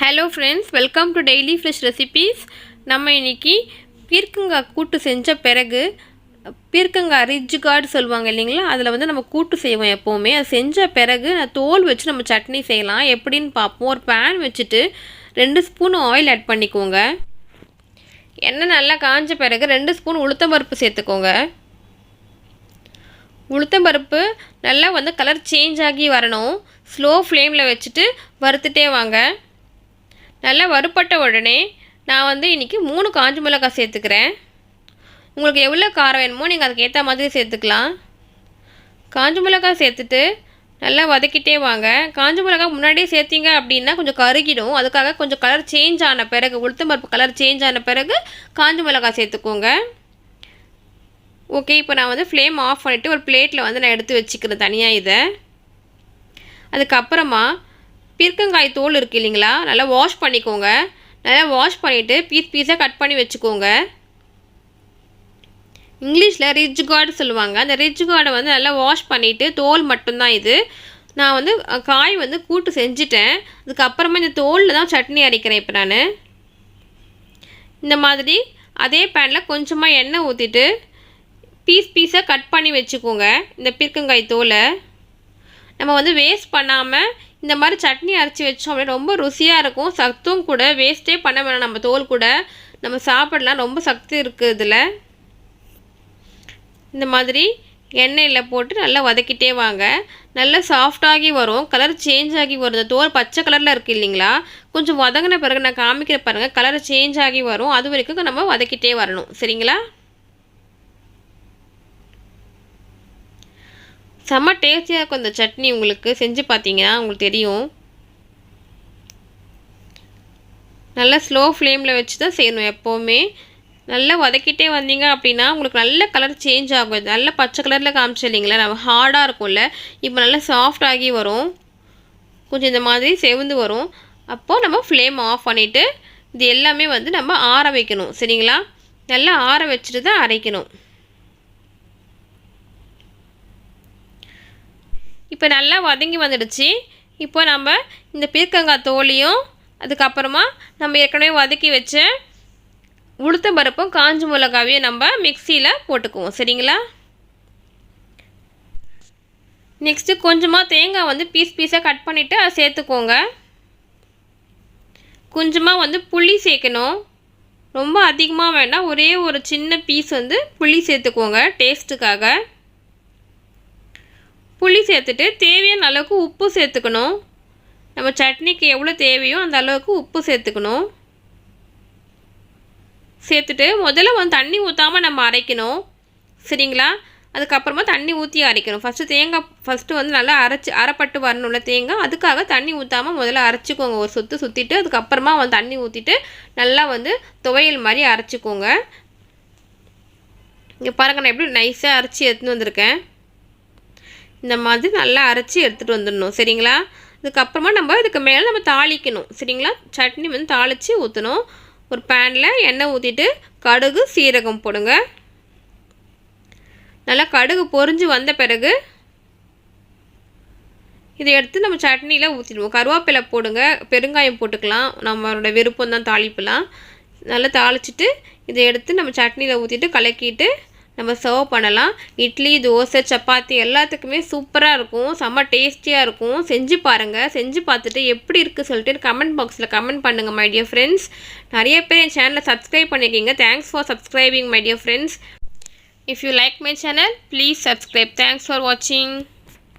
Hello friends, welcome to Daily Fresh Recipes. நம்ம இன்னைக்கு பீர்க்கங்காய் கூட்டு செஞ்ச பிறகு பீர்க்கங்காய் ரிட்ஜ் கார்டு சொல்லுவாங்க இல்லைங்களா, அதில் வந்து நம்ம கூட்டு செய்வோம் எப்போவுமே. அது செஞ்ச பிறகு தோல் வச்சு நம்ம சட்னி செய்யலாம். எப்படின்னு பார்ப்போம். ஒரு பேன் வச்சுட்டு 2 ஸ்பூன் ஆயில் ஆட் பண்ணிக்கோங்க. எண்ணெய் நல்லா காஞ்ச பிறகு 2 ஸ்பூன் உளுத்தம்பருப்பு சேர்த்துக்கோங்க. உளுத்தம்பருப்பு நல்லா வந்து கலர் சேஞ்ச் ஆகி வரணும். ஸ்லோ ஃப்ளேமில் வச்சுட்டு வறுத்துட்டே வாங்க. நல்லா வறுப்பட்ட உடனே நான் வந்து இன்றைக்கி 3 காஞ்ச மிளகாய் சேர்த்துக்கிறேன். உங்களுக்கு எவ்வளோ காரம் வேணுமோ நீங்கள் அதுக்கு ஏற்ற மாதிரி சேர்த்துக்கலாம். காஞ்ச மிளகாய் சேர்த்துட்டு நல்லா வதக்கிட்டே வாங்க. காஞ்ச மிளகாய் முன்னாடியே சேர்த்திங்க அப்படின்னா கொஞ்சம் கருகிடும். அதுக்காக கொஞ்சம் கலர் சேஞ்ச் ஆன பிறகு, உளுத்தம்பருப்பு கலர் சேஞ்ச் ஆன பிறகு காஞ்ச மிளகாய் சேர்த்துக்கோங்க. ஓகே, இப்போ நான் வந்து ஃப்ளேம் ஆஃப் பண்ணிவிட்டு ஒரு பிளேட்டில் வந்து நான் எடுத்து வச்சுக்கிறேன் தனியாக இதை. அதுக்கப்புறமா பீர்க்கங்காய் தோல் இருக்குது இல்லைங்களா, நல்லா வாஷ் பண்ணிக்கோங்க. நல்லா வாஷ் பண்ணிவிட்டு பீஸாக கட் பண்ணி வச்சுக்கோங்க. இங்கிலீஷில் ரிட்ஜ் கார்டு சொல்லுவாங்க. அந்த ரிட்ஜ் கார்டை வந்து நல்லா வாஷ் பண்ணிவிட்டு தோல் மட்டும்தான் இது. நான் வந்து காய் வந்து கூட்டு செஞ்சுட்டேன். அதுக்கப்புறமா இந்த தோலில் தான் சட்னி அரைக்கிறேன். இப்போ நான் இந்த மாதிரி அதே பேனில் கொஞ்சமாக எண்ணெய் ஊற்றிட்டு பீஸாக கட் பண்ணி வச்சுக்கோங்க. இந்த பீர்க்கங்காய் தோலை நம்ம வந்து வேஸ்ட் பண்ணாமல் இந்த மாதிரி சட்னி அரைச்சி வச்சோம் அப்படின்னா ரொம்ப ருசியாக இருக்கும். சத்தும் கூட, வேஸ்ட்டே பண்ண வேணாம். நம்ம தோல் கூட நம்ம சாப்பிடலாம். ரொம்ப சத்து இருக்குது இதில். இந்த மாதிரி எண்ணெயில் போட்டு நல்லா வதக்கிட்டே வாங்க. நல்லா சாஃப்டாகி வரும், கலர் சேஞ்ச் ஆகி வரும். இந்த தோல் பச்சை கலரில் இருக்குது இல்லைங்களா, கொஞ்சம் வதங்கின பிறகு நான் காமிக்கிற பாருங்கள், கலர் சேஞ்ச் ஆகி வரும். அது வரைக்கும் நம்ம வதக்கிட்டே வரணும். சரிங்களா? செம்ம டேஸ்டியாக இருக்கும் இந்த சட்னி. உங்களுக்கு செஞ்சு பார்த்தீங்கன்னா உங்களுக்கு தெரியும். நல்லா ஸ்லோ ஃப்ளேமில் வச்சு தான் செய்யணும் எப்போவுமே. நல்லா வதக்கிட்டே வந்தீங்க அப்படின்னா உங்களுக்கு நல்ல கலர் சேஞ்ச் ஆகும். நல்ல பச்சை கலரில் காமிச்சு இல்லைங்களா, நம்ம ஹார்டாக இருக்கும்ல, இப்போ நல்லா சாஃப்ட் ஆகி வரும். கொஞ்சம் இந்த மாதிரி செவந்து வரும். அப்போது நம்ம ஃப்ளேம் ஆஃப் பண்ணிவிட்டு இது எல்லாமே வந்து நம்ம ஆற வைக்கணும். சரிங்களா? நல்லா ஆற வச்சுட்டு தான் அரைக்கணும். இப்போ நல்லா வதங்கி வந்துடுச்சு. இப்போ நம்ம இந்த பீர்க்கங்காய் தோலையும் அதுக்கப்புறமா நம்ம ஏற்கனவே வதக்கி வச்ச உளுத்தம்பருப்பும் காஞ்ச மிளகாவையும் நம்ம மிக்சியில் போட்டுக்குவோம். சரிங்களா? நெக்ஸ்ட்டு கொஞ்சமாக தேங்காய் வந்து பீஸாக கட் பண்ணிவிட்டு அதை சேர்த்துக்கோங்க. கொஞ்சமாக வந்து புளி சேர்க்கணும். ரொம்ப அதிகமாக வேண்டாம், ஒரே ஒரு சின்ன பீஸ் வந்து புளி சேர்த்துக்கோங்க டேஸ்ட்டுக்காக. புளி சேர்த்துட்டு தேவையான அளவுக்கு உப்பு சேர்த்துக்கணும். நம்ம சட்னிக்கு எவ்வளோ தேவையோ அந்த அளவுக்கு உப்பு சேர்த்துக்கணும். சேர்த்துட்டு முதல்ல வந்து தண்ணி ஊற்றாமல் நம்ம அரைக்கணும். சரிங்களா? அதுக்கப்புறமா தண்ணி ஊற்றி அரைக்கணும். ஃபஸ்ட்டு வந்து நல்லா அரைப்பட்டு வரணும்ல தேங்காய், அதுக்காக தண்ணி ஊற்றாமல் முதல்ல அரைச்சிக்கோங்க. ஒரு சுற்றிட்டு அதுக்கப்புறமா வந்து தண்ணி ஊற்றிட்டு நல்லா வந்து துவையல் மாதிரி அரைச்சிக்கோங்க. இங்கே பாருங்கள், நான் எப்படி நைஸாக அரைச்சி எடுத்துன்னு வந்திருக்கேன். இந்த மாதிரி நல்லா அரைச்சி எடுத்துகிட்டு வந்துடணும். சரிங்களா? இதுக்கப்புறமா நம்ம இதுக்கு மேலே நம்ம தாளிக்கணும். சரிங்களா? சட்னி வந்து தாளித்து ஊற்றணும். ஒரு பேனில் எண்ணெய் ஊற்றிட்டு கடுகு சீரகம் போடுங்க. நல்லா கடுகு பொரிஞ்சு வந்த பிறகு இதை எடுத்து நம்ம சட்னியில் ஊற்றிடுவோம். கருவேப்பிலை போடுங்க, பெருங்காயம் போட்டுக்கலாம், நம்மளோட விருப்பம் தான் தாளிப்புலாம். நல்லா தாளிச்சிட்டு இதை எடுத்து நம்ம சட்னியில் ஊற்றிட்டு கலக்கிட்டு நம்ம சர்வ் பண்ணலாம். இட்லி, தோசை, சப்பாத்தி எல்லாத்துக்குமே சூப்பராக இருக்கும். செம்ம டேஸ்டியாக இருக்கும். செஞ்சு பாருங்கள். செஞ்சு பார்த்துட்டு எப்படி இருக்குது சொல்லிட்டு கமெண்ட் பாக்ஸில் கமெண்ட் பண்ணுங்கள் மை டியர் ஃப்ரெண்ட்ஸ். நிறைய பேர் என் சேனலை சப்ஸ்கிரைப் பண்ணியிருக்கீங்க. Thanks for subscribing my dear friends. If you like my channel please subscribe. Thanks for வாட்சிங்.